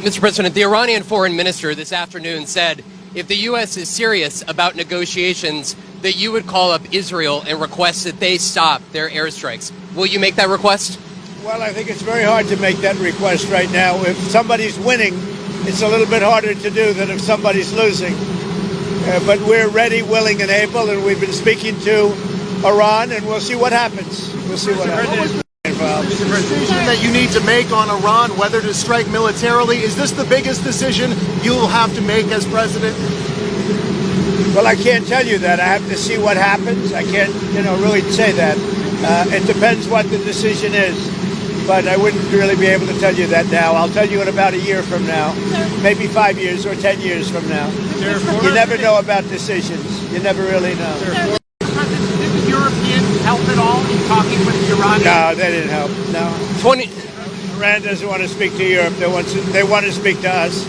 Mr. President, the Iranian foreign minister this afternoon said if the U.S. is serious about negotiations, that you would call up Israel and request that they stop their airstrikes. Will you make that request? Well, I think it's very hard to make that request right now. If somebody's winning, it's a little bit harder to do than if somebody's losing. But we're ready, willing, and able, and we've been speaking to Iran, and we'll see what happens. We'll see what happens. The decision that you need to make on Iran, whether to strike militarily, is this the biggest decision you'll have to make as president? Well, I can't tell you that. I have to see what happens. I can't, really say that. It depends what the decision is. But I wouldn't really be able to tell you that now. I'll tell you in about a year from now, maybe 5 years or 10 years from now. You never know about decisions. You never really know. Did the Europeans help at all in talking with the Iranians? No, they didn't help. No. Iran doesn't want to speak to Europe. They want to speak to us.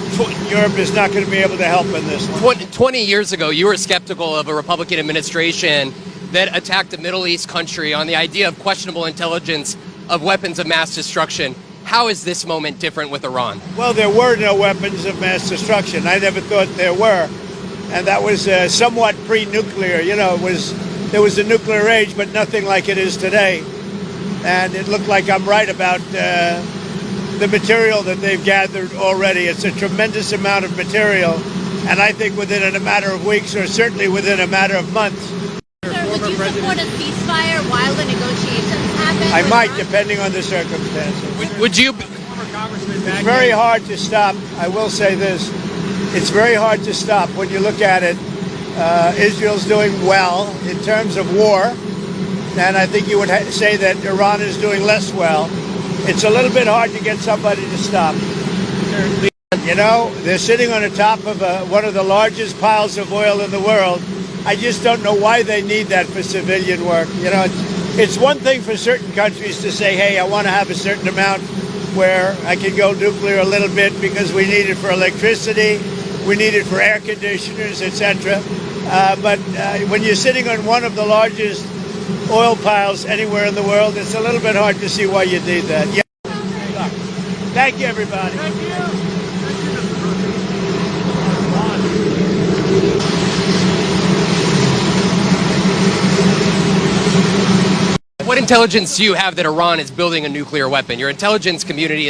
Europe is not going to be able to help in this one. 20 years ago, you were skeptical of a Republican administration that attacked a Middle East country on the idea of questionable intelligence of weapons of mass destruction. How is this moment different with Iran? Well, there were no weapons of mass destruction. I never thought there were. And that was somewhat pre-nuclear. There was a nuclear age, but nothing like it is today. And it looked like I'm right about the material that they've gathered already. It's a tremendous amount of material. And I think within a matter of weeks, or certainly within a matter of months. Sir, would you support a ceasefire while the negotiations happen? I might, depending on the circumstances. Would you? It's very hard to stop. I will say this. It's very hard to stop when you look at it. Israel's doing well in terms of war. And I think you would say that Iran is doing less well. It's a little bit hard to get somebody to stop. They're sitting on the top of one of the largest piles of oil in the world. I just don't know why they need that for civilian work. It's one thing for certain countries to say, hey, I want to have a certain amount where I can go nuclear a little bit because we need it for electricity, we need it for air conditioners, etc. But when you're sitting on one of the largest oil piles anywhere in the world, it's a little bit hard to see why you need that. Yeah. Thank you, everybody. Thank you. What intelligence do you have that Iran is building a nuclear weapon? Your intelligence community is